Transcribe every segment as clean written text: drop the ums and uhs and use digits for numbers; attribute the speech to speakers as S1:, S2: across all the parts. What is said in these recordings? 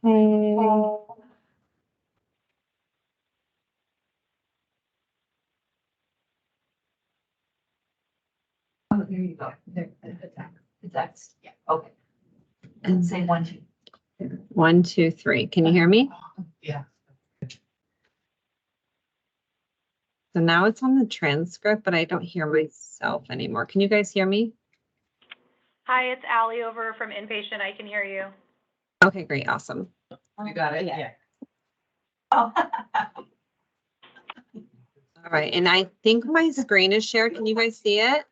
S1: Okay.
S2: Oh, there you go. There, the text. Yeah. Okay. And say 1, 2.
S1: 1, 2, 3. Can you hear me?
S2: Yeah.
S1: So now it's on the transcript, but I don't hear myself anymore. Can you guys hear me?
S3: Hi, it's Allie over from Inpatient. I can hear you.
S1: Okay, great. Awesome.
S2: You got it? Yeah.
S3: Oh.
S1: All right. And I think my screen is shared. Can you guys see it?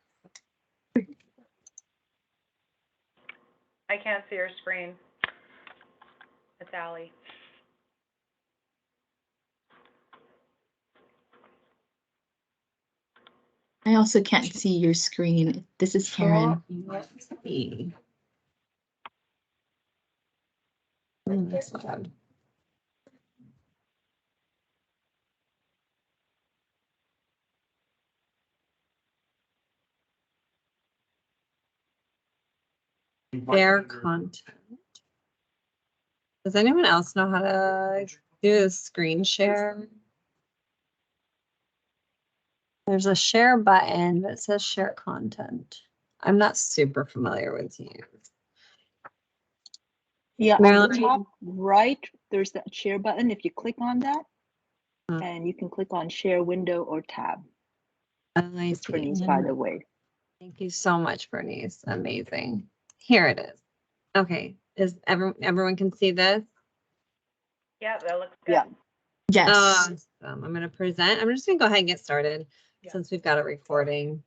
S3: I can't see your screen. It's Allie.
S4: I also can't see your screen. This is Karen.
S1: Let's see. That's not bad. Their content. Does anyone else know how to do a screen share? There's a share button that says share content. I'm not super familiar with you.
S5: Yeah, on
S1: Marilyn?
S5: the top right, there's that share button. If you click on that,
S1: Hmm.
S5: and you can click on share window or tab.
S1: I
S5: It's
S1: see.
S5: Bernice, by the way.
S1: Thank you so much, Bernice. Amazing. Here it is. Okay. Is everyone can see this?
S3: Yeah, that looks good.
S5: Yeah.
S4: Yes.
S1: Awesome. I'm going to present. I'm just going to go ahead and get started since we've got a recording.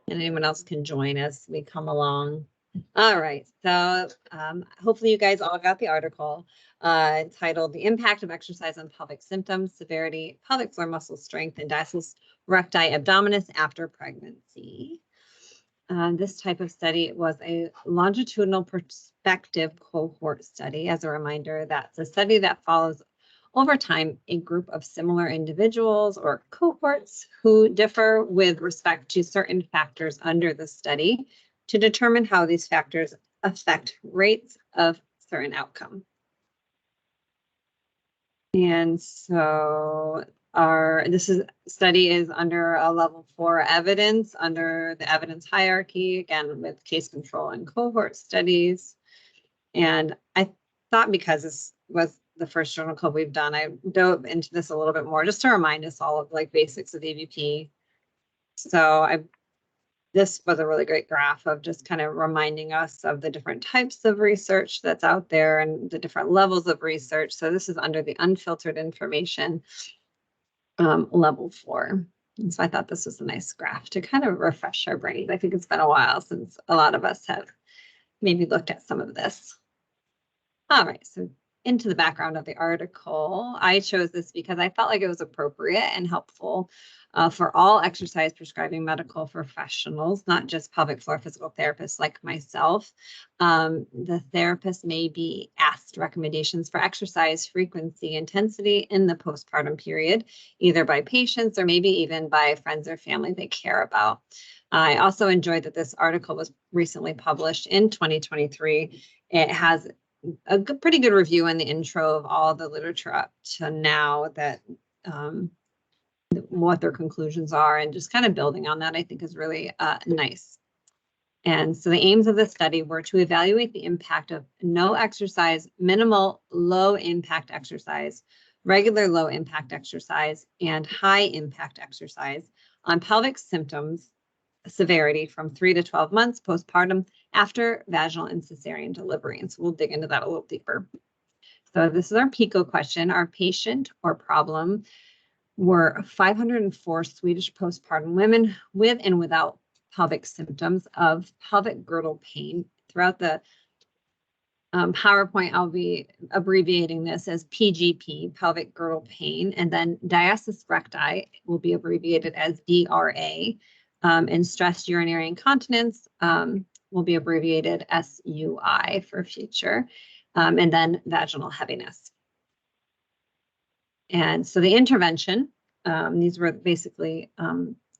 S1: And anyone else can join as we come along. All right. So hopefully you guys all got the article titled The Impact of Exercise on Pelvic Symptoms, Severity, Pelvic Floor Muscle Strength, and Diastasis Recti Abdominis After Pregnancy. This type of study was a longitudinal prospective cohort study. As a reminder, that's a study that follows over time a group of similar individuals or cohorts who differ with respect to certain factors under the study to determine how these factors affect rates of certain outcome. And so this study is under a level 4 evidence under the evidence hierarchy, again, with case control and cohort studies. And I thought because this was the first journal club we've done, I dove into this a little bit more just to remind us all of like basics of ABP. So this was a really great graph of just kind of reminding us of the different types of research that's out there and the different levels of research. So this is under the unfiltered information level 4. And so I thought this was a nice graph to kind of refresh our brains. I think it's been a while since a lot of us have maybe looked at some of this. All right, so into the background of the article, I chose this because I felt like it was appropriate and helpful for all exercise prescribing medical professionals, not just pelvic floor physical therapists like myself. The therapist may be asked recommendations for exercise frequency, intensity in the postpartum period, either by patients or maybe even by friends or family they care about. I also enjoyed that this article was recently published in 2023. It has a pretty good review in the intro of all the literature up to now that what their conclusions are, and just kind of building on that I think is really nice. And so the aims of the study were to evaluate the impact of no exercise, minimal low impact exercise, regular low impact exercise, and high impact exercise on pelvic symptoms severity from 3 to 12 months postpartum after vaginal and cesarean delivery. And so we'll dig into that a little deeper. So this is our PICO question. Our patient or problem were 504 Swedish postpartum women with and without pelvic symptoms of pelvic girdle pain. Throughout the PowerPoint, I'll be abbreviating this as PGP, pelvic girdle pain, and then diastasis recti will be abbreviated as DRA. And stress urinary incontinence will be abbreviated SUI for future, and then vaginal heaviness. And so the intervention, these were basically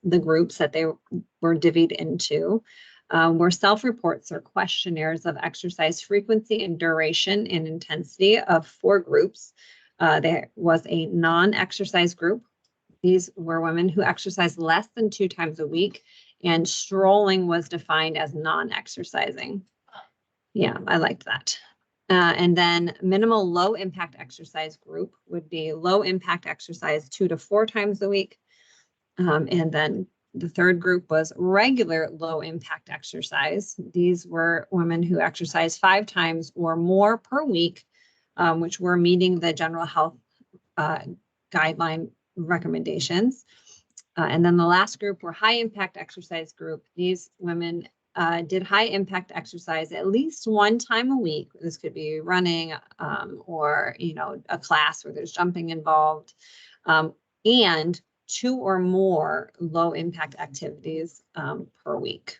S1: the groups that they were divvied into. were self-reports or questionnaires of exercise frequency and duration and intensity of 4 groups. There was a non-exercise group. These were women who exercised less than 2 times a week, and strolling was defined as non-exercising. Yeah, I liked that. And then minimal low impact exercise group would be low impact exercise 2 to 4 times a week. And then the third group was regular low impact exercise. These were women who exercised 5 times or more per week, which were meeting the general health guideline recommendations. And then the last group were high impact exercise group. These women did high impact exercise at least 1 time a week. This could be running or, a class where there's jumping involved, and 2 or more low impact activities per week.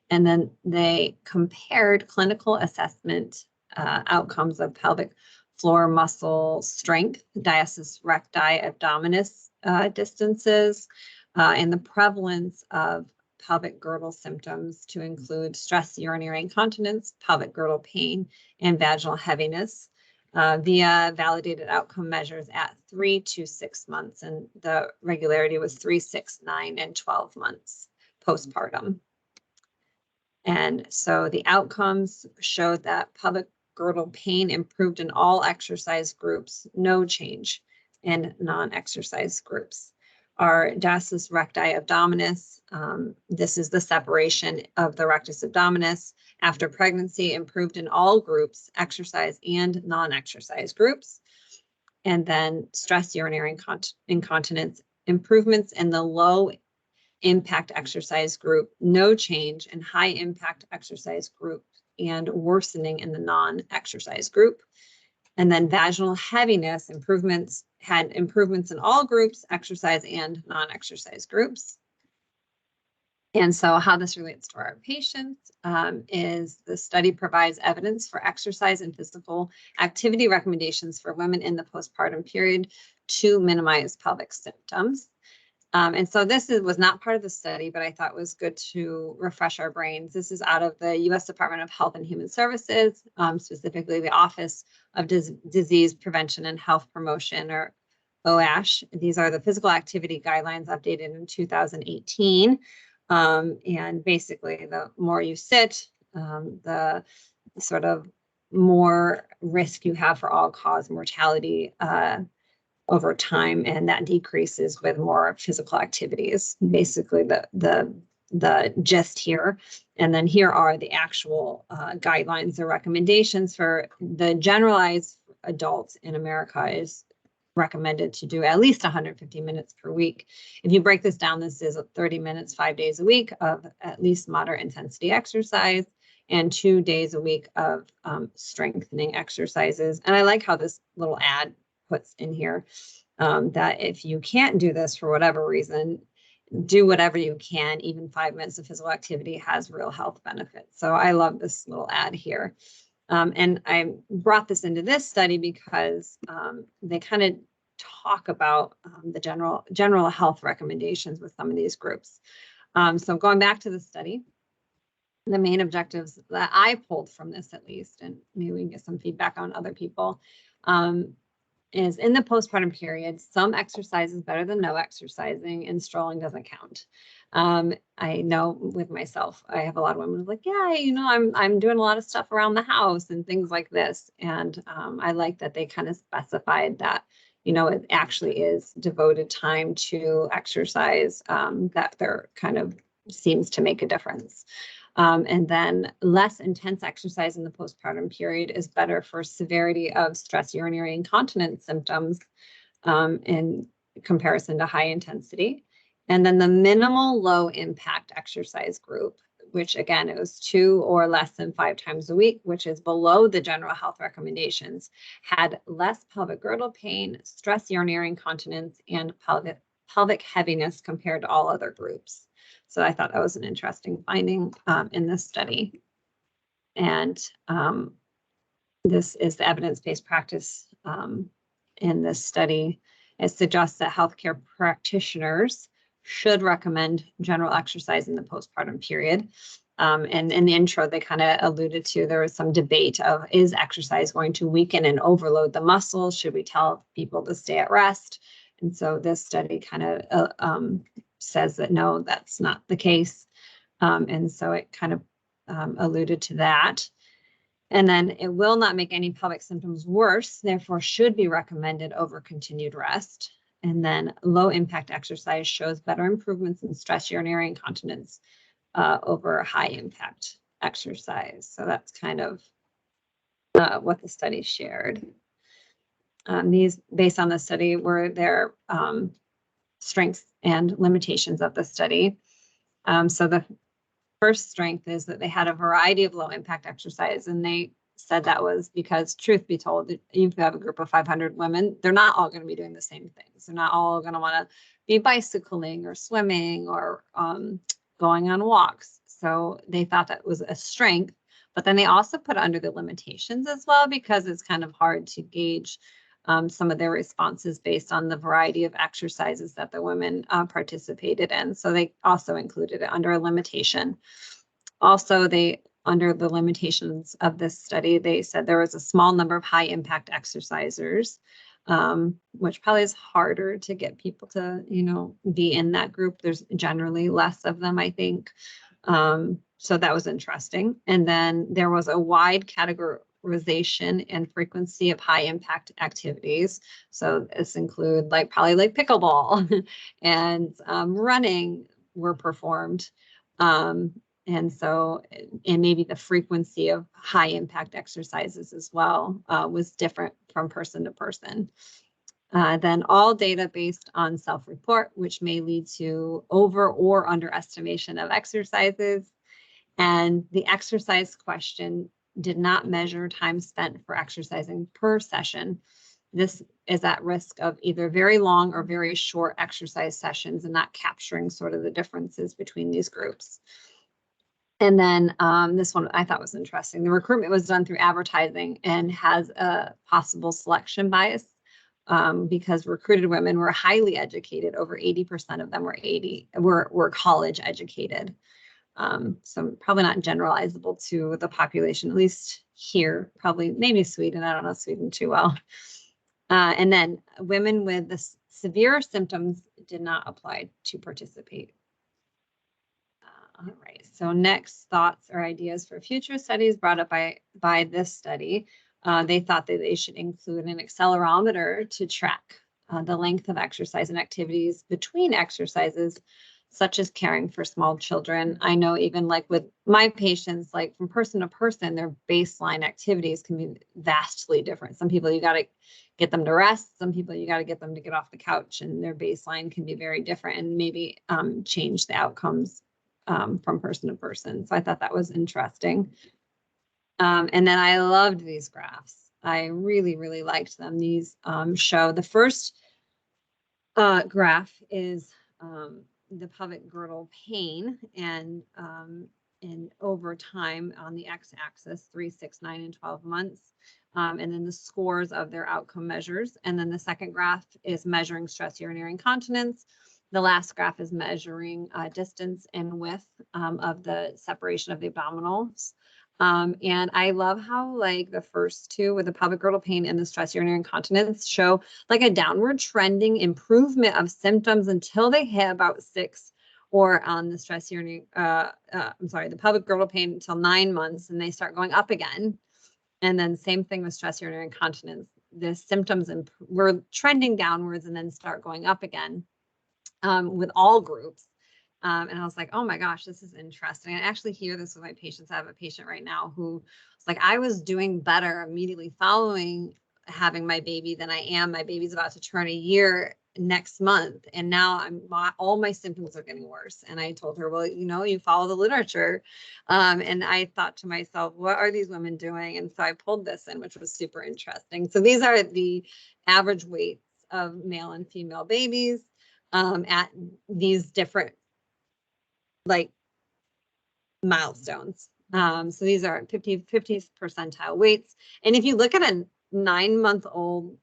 S1: And then they compared clinical assessment outcomes of pelvic floor muscle strength, diastasis recti, abdominis distances, and the prevalence of pelvic girdle symptoms to include stress urinary incontinence, pelvic girdle pain, and vaginal heaviness via validated outcome measures at 3 to 6 months. And the regularity was 3, 6, 9, and 12 months postpartum. And so the outcomes showed that pelvic girdle pain improved in all exercise groups, no change in non-exercise groups. Our diastasis recti abdominis, this is the separation of the rectus abdominis after pregnancy, improved in all groups, exercise and non-exercise groups. And then stress urinary incontinence, improvements in the low impact exercise group, no change in high impact exercise group, and worsening in the non-exercise group. And then vaginal heaviness had improvements in all groups, exercise and non-exercise groups. And so how this relates to our patients is the study provides evidence for exercise and physical activity recommendations for women in the postpartum period to minimize pelvic symptoms. And so this was not part of the study, but I thought was good to refresh our brains. This is out of the U.S. Department of Health and Human Services, specifically the Office of Disease Prevention and Health Promotion, or OASH. These are the physical activity guidelines updated in 2018. And basically, the more you sit, the sort of more risk you have for all-cause mortality over time, and that decreases with more physical activities. Basically, the gist here. And then here are the actual guidelines or recommendations for the generalized adults in America is recommended to do at least 150 minutes per week. If you break this down, this is 30 minutes, 5 days a week of at least moderate intensity exercise and 2 days a week of strengthening exercises. And I like how this little ad puts in here that if you can't do this for whatever reason, do whatever you can. Even 5 minutes of physical activity has real health benefits. So I love this little ad here. And I brought this into this study because they kind of talk about the general health recommendations with some of these groups. So going back to the study, the main objectives that I pulled from this, at least, and maybe we can get some feedback on other people, is in the postpartum period, some exercise is better than no exercising, and strolling doesn't count. I know with myself, I have a lot of women who are like, yeah, I'm doing a lot of stuff around the house and things like this. And I like that they kind of specified that, it actually is devoted time to exercise, that there kind of seems to make a difference. And then less intense exercise in the postpartum period is better for severity of stress urinary incontinence symptoms in comparison to high intensity. And then the minimal low impact exercise group, which again, it was 2 or less than 5 times a week, which is below the general health recommendations, had less pelvic girdle pain, stress urinary incontinence, and pelvic heaviness compared to all other groups. So I thought that was an interesting finding in this study. And this is the evidence-based practice in this study. It suggests that healthcare practitioners should recommend general exercise in the postpartum period. And in the intro, they kind of alluded to, there was some debate of, is exercise going to weaken and overload the muscles? Should we tell people to stay at rest? And so this study kind of says that no, that's not the case. And so it kind of alluded to that. And then it will not make any pelvic symptoms worse, therefore should be recommended over continued rest. And then low impact exercise shows better improvements in stress urinary incontinence over high impact exercise. So that's kind of what the study shared. These, based on the study, were their strengths and limitations of the study. So the first strength is that they had a variety of low impact exercise, and they said that was because, truth be told, if you have a group of 500 women, they're not all going to be doing the same things. They're not all going to want to be bicycling or swimming or going on walks. So they thought that was a strength, but then they also put under the limitations as well, because it's kind of hard to gauge some of their responses based on the variety of exercises that the women participated in. So they also included it under a limitation. Also, under the limitations of this study, they said there was a small number of high impact exercisers, which probably is harder to get people to, be in that group. There's generally less of them, I think. So that was interesting. And then there was a wide categorization and frequency of high impact activities. So this include probably pickleball and running were performed. And so, and maybe the frequency of high impact exercises as well was different from person to person. Then all data based on self-report, which may lead to over or underestimation of exercises. And the exercise question did not measure time spent for exercising per session. This is at risk of either very long or very short exercise sessions and not capturing sort of the differences between these groups. And then this one I thought was interesting. The recruitment was done through advertising and has a possible selection bias because recruited women were highly educated. Over 80% of them were college educated. So probably not generalizable to the population, at least here, probably maybe Sweden. I don't know Sweden too well. And then women with the severe symptoms did not apply to participate. All right, so next, thoughts or ideas for future studies brought up by this study. They thought that they should include an accelerometer to track the length of exercise and activities between exercises, such as caring for small children. I know even with my patients, from person to person, their baseline activities can be vastly different. Some people you got to get them to rest. Some people you got to get them to get off the couch, and their baseline can be very different and maybe change the outcomes from person to person. So I thought that was interesting. And then I loved these graphs. I really, really liked them. These show the first graph is the pelvic girdle pain, and over time on the x-axis, 3, 6, 9, and 12 months, and then the scores of their outcome measures. And then the second graph is measuring stress urinary incontinence. The last graph is measuring distance and width of the separation of the abdominals. And I love how the first two with the pelvic girdle pain and the stress urinary incontinence show a downward trending improvement of symptoms until they hit about 6, or on the stress urinary, the pelvic girdle pain until 9 months, and they start going up again. And then same thing with stress urinary incontinence. The symptoms were trending downwards and then start going up again with all groups. And I was like, oh my gosh, this is interesting. I actually hear this with my patients. I have a patient right now who was I was doing better immediately following having my baby than I am. My baby's about to turn a year next month, and now all my symptoms are getting worse. And I told her, well, you follow the literature. And I thought to myself, what are these women doing? And so I pulled this in, which was super interesting. So these are the average weights of male and female babies at these different milestones. So these are 50th percentile weights. And if you look at a 9-month-old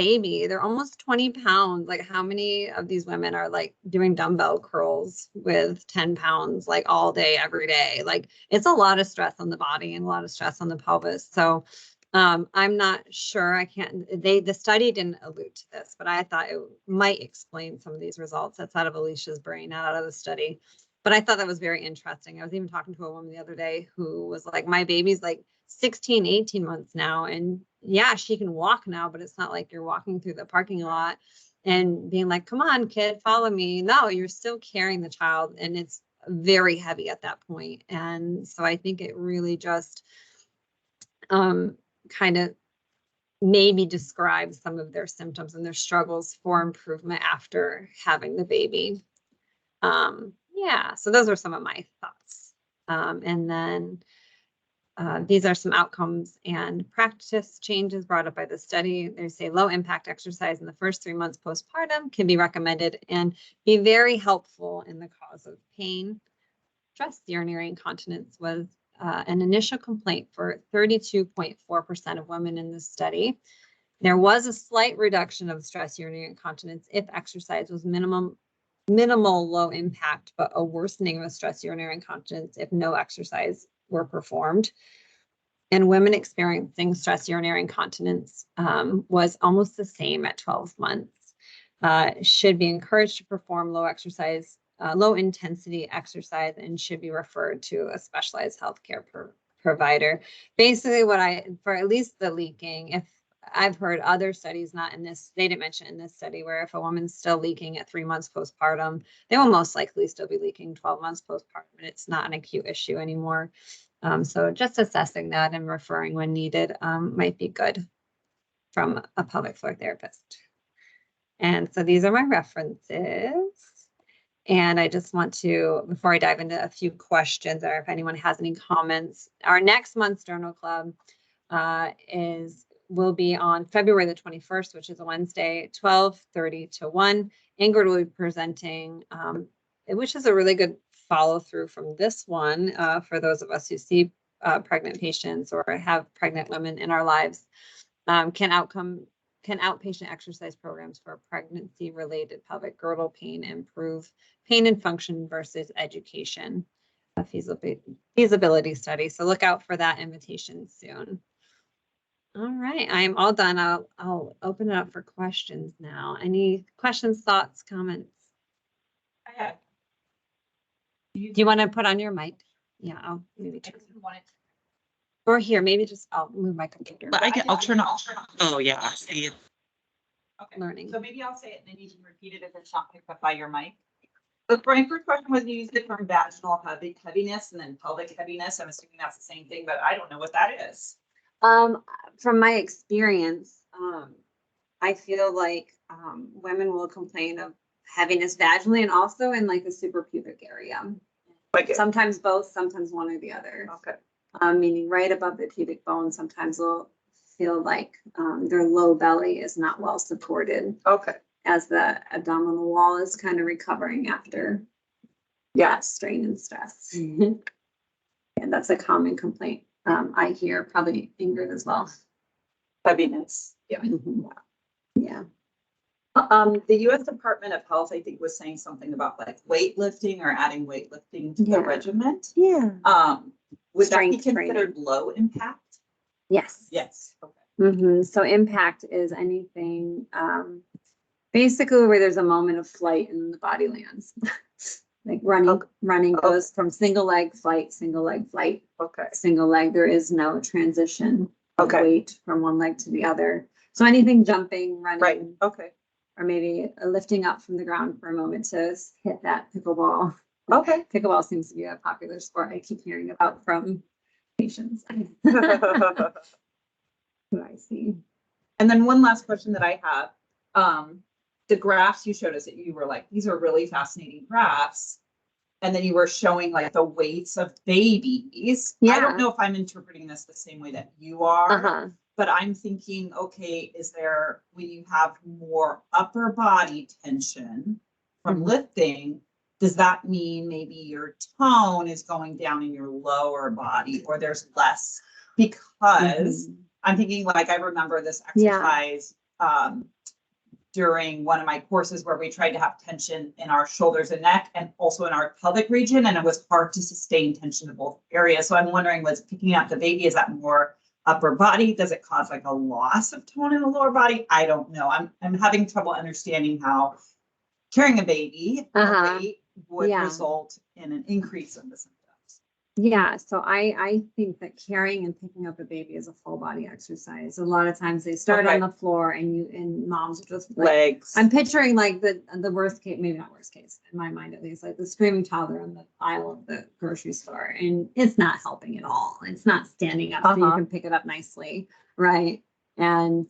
S1: baby. They're almost 20 pounds. Like, how many of these women are like doing dumbbell curls with 10 pounds, like all day, every day? Like, it's a lot of stress on the body and a lot of stress on the pelvis. So I'm not sure. I can't, the study didn't allude to this, but I thought it might explain some of these results. That's out of Alicia's brain, not out of the study. But I thought that was very interesting. I was even talking to a woman the other day who was like, my baby's like 16, 18 months now. And yeah, she can walk now, but it's not like you're walking through the parking lot and being like, come on, kid, follow me. No, you're still carrying the child, and it's very heavy at that point. And so I think it really just kind of maybe describes some of their symptoms and their struggles for improvement after having the baby. Yeah, so those are some of my thoughts. And then these are some outcomes and practice changes brought up by the study. They say low impact exercise in the first 3 months postpartum can be recommended and be very helpful in the cause of pain. Stress urinary incontinence was an initial complaint for 32.4% of women in this study. There was a slight reduction of stress urinary incontinence if exercise was minimal low impact, but a worsening of stress urinary incontinence if no exercise were performed. And women experiencing stress urinary incontinence was almost the same at 12 months. Should be encouraged to perform low intensity exercise, and should be referred to a specialized healthcare provider. Basically for at least the leaking, if I've heard other studies, not in this, they didn't mention in this study, where if a woman's still leaking at 3 months postpartum, they will most likely still be leaking 12 months postpartum, and it's not an acute issue anymore. So just assessing that and referring when needed might be good from a pelvic floor therapist. And so these are my references. And I just want to, before I dive into a few questions, or if anyone has any comments, our next month's journal club will be on February the 21st, which is a Wednesday, 12:30 to 1. Ingrid will be presenting, which is a really good follow through from this one for those of us who see pregnant patients or have pregnant women in our lives. Can outpatient exercise programs for pregnancy-related pelvic girdle pain improve pain and function versus education? A feasibility study. So look out for that invitation soon. All right, I am all done. I'll open it up for questions now. Any questions, thoughts, comments? Do you want to put on your mic? Yeah, I'll maybe turn. Or here, maybe just I'll move my computer.
S6: But I'll turn off. Oh yeah, I see it.
S7: Okay.
S1: Learning.
S7: So maybe I'll say it and then you can repeat it if it's not picked up by your mic. So my first question was, you used it from vaginal heaviness and then pelvic heaviness. I'm assuming that's the same thing, but I don't know what that is.
S1: From my experience, I feel like women will complain of heaviness vaginally and also in like the suprapubic area.
S7: Like
S1: Sometimes both, sometimes one or the other.
S7: Okay.
S1: Meaning right above the pubic bone, sometimes they'll feel like their low belly is not well supported
S7: Okay.
S1: as the abdominal wall is kind of recovering after that strain and stress. And that's a common complaint I hear, probably Ingrid as well.
S7: Heaviness. Yeah.
S1: Yeah.
S7: The U.S. Department of Health, I think, was saying something about like weightlifting or adding weightlifting to the regiment.
S1: Yeah.
S7: Would that be
S1: Strength
S7: considered
S1: training.
S7: low impact?
S1: Yes.
S7: Yes. Okay.
S1: So impact is anything basically where there's a moment of flight and the body lands. Like running goes from single leg flight,
S7: Okay.
S1: single leg. There is no transition of
S7: Okay.
S1: weight from one leg to the other. So anything jumping, running,
S7: Right. Okay.
S1: or maybe lifting up from the ground for a moment to hit that pickleball.
S7: Okay.
S1: Pickleball seems to be a popular sport I keep hearing about from patients. Who I see.
S7: And then one last question that I have, the graphs you showed us that you were like, these are really fascinating graphs. And then you were showing like the weights of babies.
S1: Yeah.
S7: I don't know if I'm interpreting this the same way that you are,
S1: Uh-huh.
S7: but I'm thinking, okay, is there, when you have more upper body tension from lifting, does that mean maybe your tone is going down in your lower body, or there's less? Because I'm thinking, like, I remember this exercise during one of my courses where we tried to have tension in our shoulders and neck and also in our pelvic region, and it was hard to sustain tension in both areas. So I'm wondering, was picking up the baby, is that more upper body? Does it cause like a loss of tone in the lower body? I don't know. I'm having trouble understanding how carrying a baby weight would
S1: Yeah.
S7: result in an increase in the symptoms.
S1: Yeah, so I think that carrying and picking up a baby is a full body exercise. A lot of times they start
S7: Okay.
S1: on the floor and moms are just like,
S7: Legs.
S1: I'm picturing like the worst case, maybe not worst case, in my mind at least, like the screaming toddler on the aisle of the grocery store, and it's not helping at all. It's not standing up so you can pick it up nicely, right? And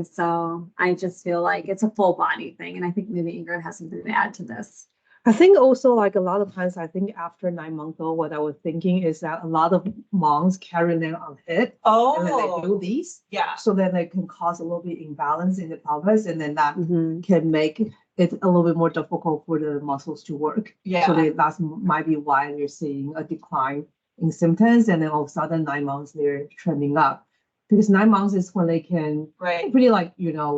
S1: so I just feel like it's a full body thing, and I think maybe Ingrid has something to add to this.
S8: I think also like a lot of times, I think after 9 months old, what I was thinking is that a lot of moms carry them on hip and then they do these.
S7: Yeah.
S8: So then they can cause a little bit imbalance in the pelvis, and then that
S1: Mm-hmm.
S8: can make it a little bit more difficult for the muscles to work.
S7: Yeah.
S8: So that might be why you're seeing a decline in symptoms, and then all of a sudden 9 months they're trending up. Because 9 months is when they can
S7: Right.
S8: pretty like,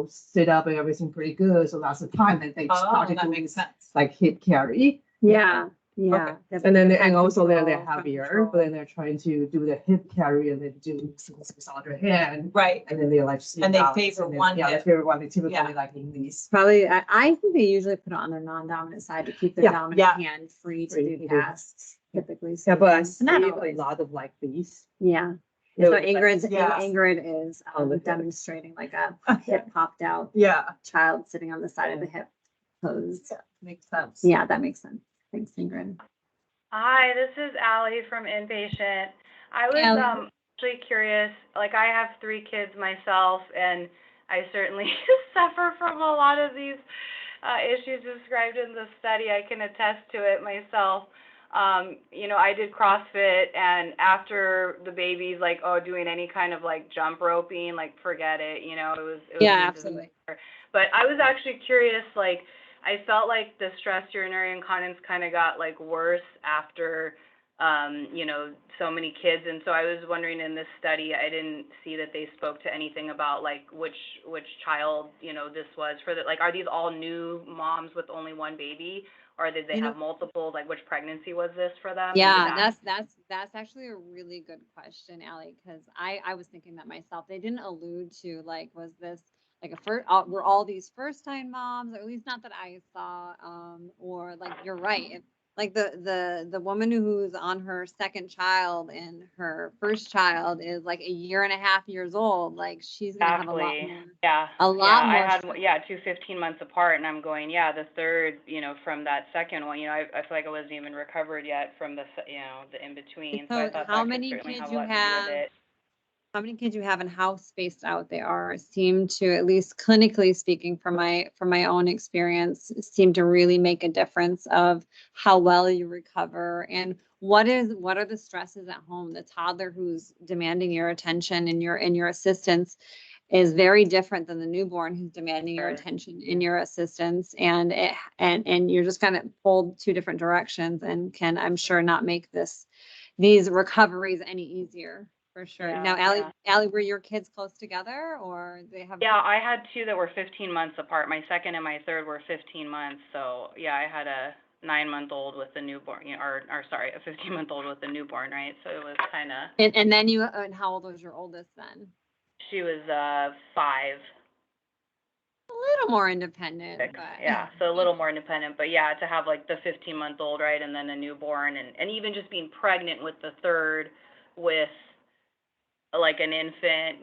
S8: sit up and everything pretty good. So that's the time that they started
S7: that
S8: doing
S7: makes sense.
S8: like hip carry.
S1: Yeah, yeah.
S8: And then
S1: Hand
S8: also they're
S1: control,
S8: heavier,
S1: control.
S8: but then they're trying to do the hip carry and then do things with other hand.
S7: Right.
S8: And then they're like,
S7: And they
S8: balance,
S7: favor
S8: and then-
S7: one
S8: Yeah,
S7: hip.
S8: they favor one. They typically
S7: Yeah.
S8: like in these.
S1: Probably, I think they usually put it on their non-dominant side to keep their
S8: Yeah,
S1: dominant
S7: yeah.
S1: hand free to
S8: Free
S1: do
S8: to do
S1: tasks, typically.
S8: Yeah, but I see
S1: speaking.
S8: a
S1: Not always.
S8: lot of like these.
S1: Yeah.
S8: Yeah,
S1: So
S8: but-
S1: Ingrid is
S8: On the hip.
S1: demonstrating like a hip popped out
S7: Yeah.
S1: child sitting on the side of the hip pose.
S7: Makes sense.
S1: Yeah, that makes sense. Thanks, Ingrid.
S3: Hi, this is Allie from Inpatient. I was
S1: Allie.
S3: actually curious, like I have 3 kids myself, and I certainly suffer from a lot of these issues described in the study. I can attest to it myself. I did CrossFit, and after the baby's like, doing any kind of like jump roping, like forget it, it was
S1: Yeah,
S3: easy.
S1: absolutely.
S3: But I was actually curious, like I felt like the stress urinary incontinence kind of got like worse after so many kids, and so I was wondering in this study, I didn't see that they spoke to anything about like which child this was for. Like, are these all new moms with only one baby, or did they have multiple? Like, which pregnancy was this for them?
S1: Yeah, that's actually a really good question, Allie, because I was thinking that myself. They didn't allude to like, was this like were all these first time moms, or at least not that I saw, or like you're right. Like the woman who's on her second child and her first child is like 1.5 years old. Like she's gonna have a lot
S3: Exactly.
S1: more.
S3: Yeah.
S1: A lot more.
S3: I had 2 15 months apart, and I'm going, the third, from that second one, I feel like I wasn't even recovered yet from the in between. So I
S1: So
S3: thought
S1: how
S3: that
S1: many
S3: could certainly
S1: kids
S3: have a
S1: you
S3: lot to do
S1: have?
S3: with it.
S1: How many kids you have and how spaced out they are seem to, at least clinically speaking, from my own experience, seem to really make a difference of how well you recover and what are the stresses at home. The toddler who's demanding your attention and your assistance is very different than the newborn who's demanding your attention and your assistance, and you're just kind of pulled 2 different directions, and can, I'm sure, not make these recoveries any easier. For sure.
S3: Yeah,
S1: Now, Allie, were your kids close together, or they have?
S3: Yeah, I had 2 that were 15 months apart. My second and my third were 15 months. So I had a 9-month-old with a newborn, or sorry, a 15-month-old with a newborn, right? So it was kind of.
S1: And then and how old was your oldest then?
S3: She was 5.
S1: A little more independent.
S3: 6,
S1: But...
S3: yeah, so a little more independent. But to have like the 15-month-old, right, and then a newborn, and even just being pregnant with the third with like an infant,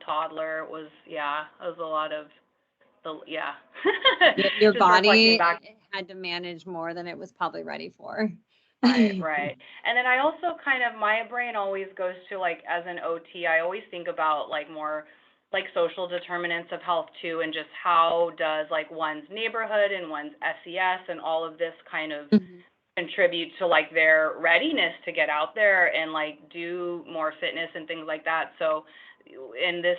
S3: toddler, was a lot of
S1: Your
S3: Just
S1: body
S3: reflecting back.
S1: had to manage more than it was probably ready for.
S3: Right. And then I also my brain always goes to, like, as an OT, I always think about like more like social determinants of health too, and just how does like one's neighborhood and one's SES and all of this kind of contribute to like their readiness to get out there and like do more fitness and things like that. So in this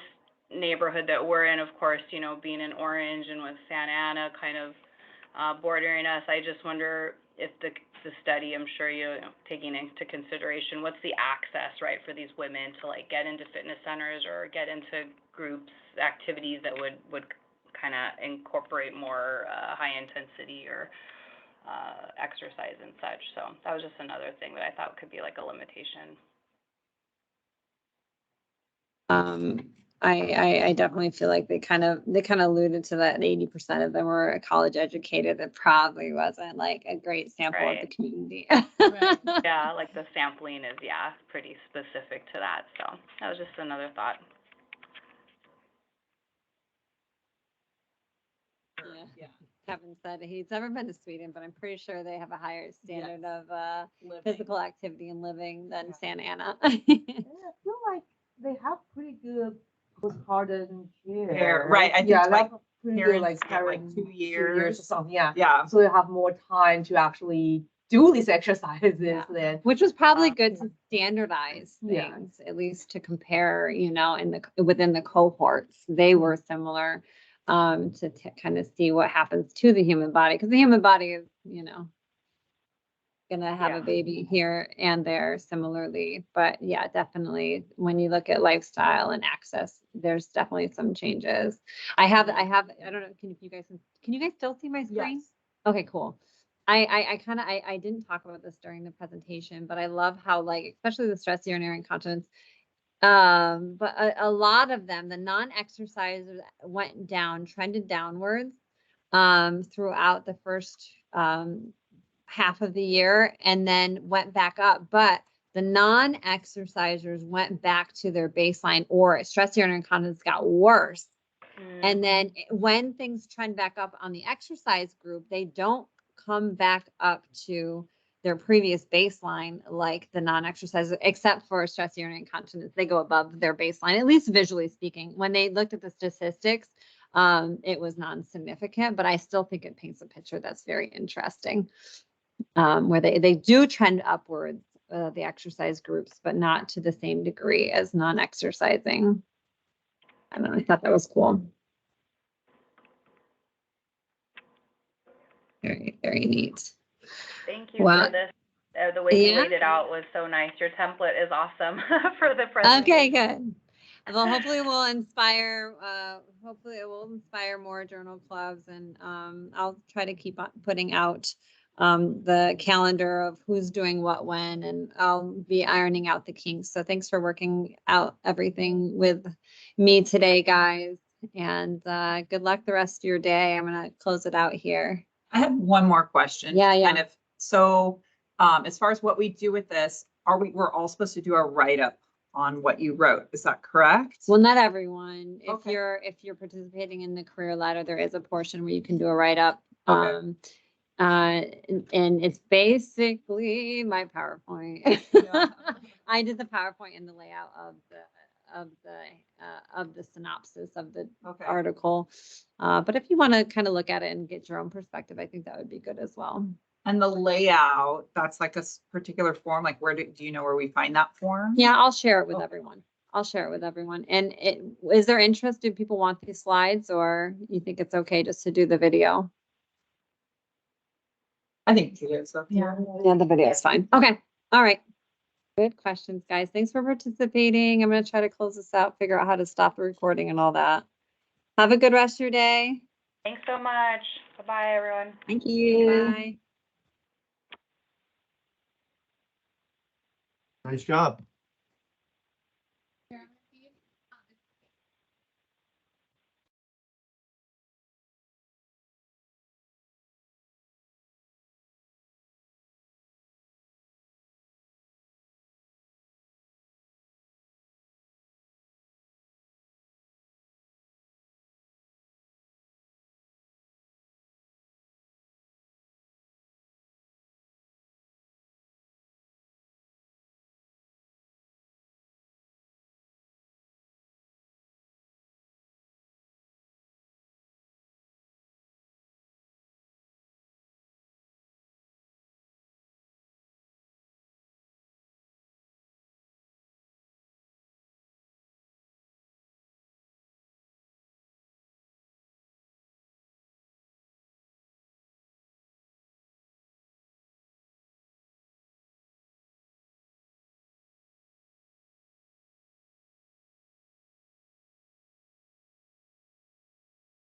S3: neighborhood that we're in, of course, being in Orange and with Santa Ana kind of bordering us, I just wonder if the the study, I'm sure you know, taking into consideration what's the access, right, for these women to like get into fitness centers or get into groups, activities that would kind of incorporate more high intensity or exercise and such. So that was just another thing that I thought could be like a limitation.
S1: I definitely feel like they kind of alluded to that 80% of them were college educated. It probably wasn't like a great sample of the
S3: Right.
S1: community.
S4: Right.
S3: Yeah, like the sampling is, yeah, pretty specific to that. So that was just another thought.
S1: Yeah. Kevin said he's never been to Sweden, but I'm pretty sure they have a higher standard of
S8: Living.
S1: physical activity and living than
S8: Yeah.
S1: Santa Ana.
S8: Yeah, I feel like they have pretty good postpartum care.
S7: Care, right, I think
S8: Yeah,
S7: like
S8: that's pretty good, like
S7: parents get, like,
S8: parent
S7: 2
S8: or
S7: years.
S8: something, yeah.
S7: Yeah.
S8: So they have more time to actually do these exercises
S1: Yeah.
S8: than.
S1: Which was probably
S8: Uh,
S1: good
S8: yeah.
S1: to standardize
S8: Yeah.
S1: things, at least to compare, you know, within the cohorts, they were similar, to kind of see what happens to the human body, because the human body is, you know, gonna have
S3: Yeah.
S1: a baby here and there similarly. But yeah, definitely when you look at lifestyle and access, there's definitely some changes. I don't know, can you guys still see my screen?
S7: Yes.
S1: Okay, cool. I didn't talk about this during the presentation, but I love how, like, especially the stress urinary incontinence, but a lot of them, the non-exercisers went down, trended downwards, throughout the first, half of the year, and then went back up. But the non-exercisers went back to their baseline, or stress urinary incontinence got worse. And then when things trend back up on the exercise group, they don't come back up to their previous baseline like the non-exercisers, except for stress urinary incontinence. They go above their baseline, at least visually speaking. When they looked at the statistics, it was non-significant, but I still think it paints a picture that's very interesting, where they do trend upwards, the exercise groups, but not to the same degree as non-exercising. I don't know, I thought that was cool. Very, very neat.
S3: Thank you
S1: Well,
S3: for this. The way you
S1: yeah.
S3: laid it out was so nice. Your template is awesome for the presentation.
S1: Okay, good. Well, hopefully it will inspire more journal clubs, and I'll try to keep on putting out the calendar of who's doing what when, and I'll be ironing out the kinks. So thanks for working out everything with me today, guys, and good luck the rest of your day. I'm gonna close it out here.
S7: I have one more question.
S1: Yeah, yeah.
S7: Kind of, so, as far as what we do with this, we're all supposed to do a write-up on what you wrote. Is that correct?
S1: Well, not everyone.
S7: Okay.
S1: If you're participating in the career ladder, there is a portion where you can do a write-up.
S7: Okay.
S1: And it's basically my PowerPoint.
S7: Yeah.
S1: I did the PowerPoint and the layout of the synopsis of the
S7: Okay.
S1: article. But if you want to kind of look at it and get your own perspective, I think that would be good as well.
S7: And the layout, that's like a particular form, like where do you know where we find that form?
S1: Yeah, I'll share it with
S7: Okay.
S1: everyone. I'll share it with everyone. And is there interest? Do people want these slides, or you think it's okay just to do the video?
S7: I think it is. Okay.
S8: Yeah.
S1: Yeah, the video is fine. Okay. All right. Good questions, guys. Thanks for participating. I'm going to try to close this out, figure out how to stop the recording and all that. Have a good rest of your day.
S3: Thanks so much. Bye-bye, everyone.
S1: Thank you. Bye.
S9: Nice job.